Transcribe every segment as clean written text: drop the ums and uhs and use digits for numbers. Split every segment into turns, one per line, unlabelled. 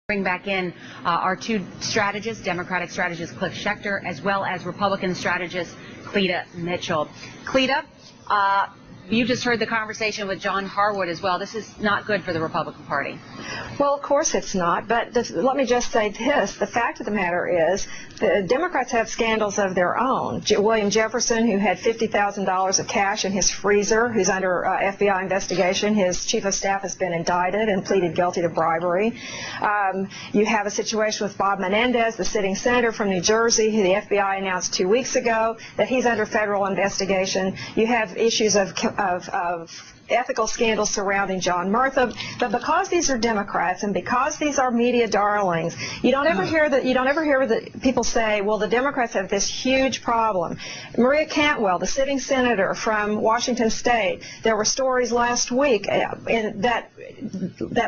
Bring back in our two strategists, Democratic strategist Cliff Schecter, as well as Republican strategist Cleta Mitchell. Cleta, you just heard the conversation with John Harwood as well. This is not good for the Republican Party.
Well, of course it's not, but let me just say this. The fact of the matter is the Democrats have scandals of their own. William Jefferson, who had $50,000 of cash in his freezer, who's under FBI investigation. His chief of staff has been indicted and pleaded guilty to bribery. You have a situation with Bob Menendez, the sitting senator from New Jersey, who the FBI announced 2 weeks ago that he's under federal investigation. You have issues of ethical scandals surrounding John Murtha, but because these are Democrats and because these are media darlings, you don't ever hear the people say, well, the Democrats have this huge problem. Maria Cantwell, the sitting senator from Washington State, there were stories last week that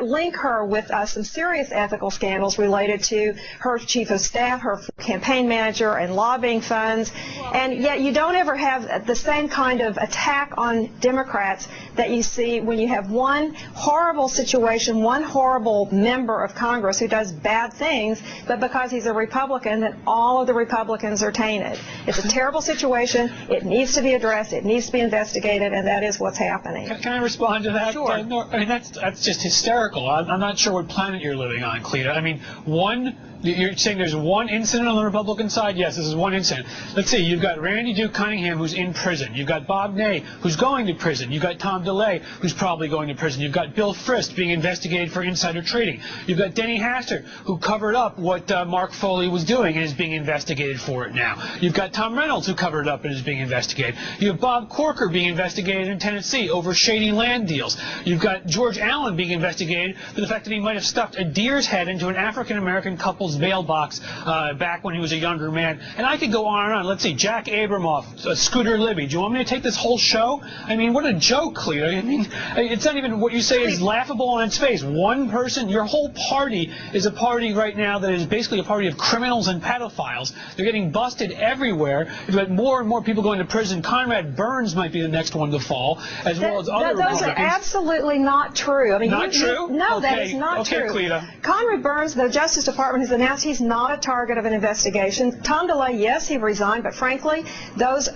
link her with some serious ethical scandals related to her chief of staff, her campaign manager, and lobbying funds, and yet you don't ever have the same kind of attack on Democrats that you see when you have one horrible situation, one horrible member of Congress who does bad things, but because he's a Republican, that all of the Republicans are tainted. It's a terrible situation. It needs to be addressed. It needs to be investigated, and that is what's happening.
Can I respond to that?
Sure.
No, I mean, that's just hysterical. I'm not sure what planet you're living on, Cleta. I mean, you're saying there's one incident on the Republican side? Yes, this is one incident. Let's see, you've got Randy Duke Cunningham, who's in prison. You've got Bob Ney, who's going to prison. You've got Tom DeLay, who's probably going to prison. You've got Bill Frist being investigated for insider trading. You've got Denny Hastert, who covered up what Mark Foley was doing and is being investigated for it now. You've got Tom Reynolds, who covered it up and is being investigated. You have Bob Corker being investigated in Tennessee over shady land deals. You've got George Allen being investigated for the fact that he might have stuffed a deer's head into an African-American couple's mail box back when he was a younger man. And I could go on and on. Let's see, Jack Abramoff, Scooter Libby. Do you want me to take this whole show? I mean, what a joke, Cleta. I mean, it's not even what you say is laughable on its face. One person, your whole party is a party right now that is basically a party of criminals and pedophiles. They're getting busted everywhere. You've got more and more people going to prison. Conrad Burns might be the next one to fall, as well as other Republicans.
Those are absolutely not true. I mean,
not true?
No,
okay.
That is not true.
Okay, Cleta.
Conrad Burns, the Justice Department has announced he's not a target of an investigation. Tom DeLay, yes, he resigned, but frankly, those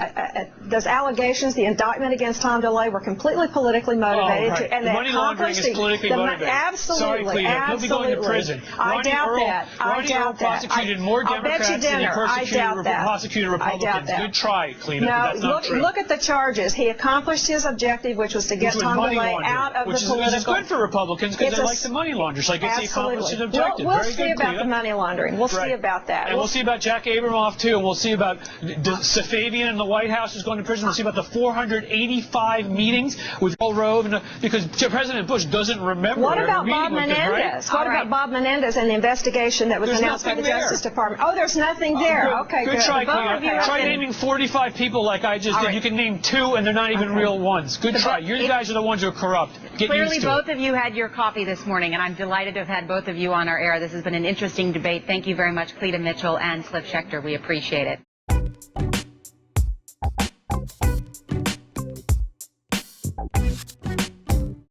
allegations, the indictment against Tom DeLay, were completely politically motivated.
Oh, right.
And
money laundering is politically motivated.
Absolutely.
Sorry, Cleta. He'll be going to prison.
I doubt that.
Ronnie Earl prosecuted more Democrats than he prosecuted Republicans. Good try, Cleta.
No,
that's
look at the charges. He accomplished his objective, which was to get Tom DeLay out of the political.
Which is good for Republicans because they like the money launderers. I guess he accomplished his objective.
We'll see about the money laundering. We'll see about that.
And we'll see about Jack Abramoff, too. And we'll see about Safavian in the White House who's going to prison. We'll see about the 485 meetings with Paul Rove, because President Bush doesn't remember.
What about Bob Menendez? What about Bob Menendez and the investigation that was announced by the Justice Department? Oh, there's nothing there. Okay, good.
Good try, Cleta. Try naming 45 people like I just did. You can name 2, and they're not even real ones. Good try. You guys are the ones who are corrupt. Get
Clearly,
used to
both of you had your coffee this morning, and I'm delighted to have had both of you on our air. This has been an interesting debate. Thank you very much, Cleta Mitchell and Cliff Schecter. We appreciate it.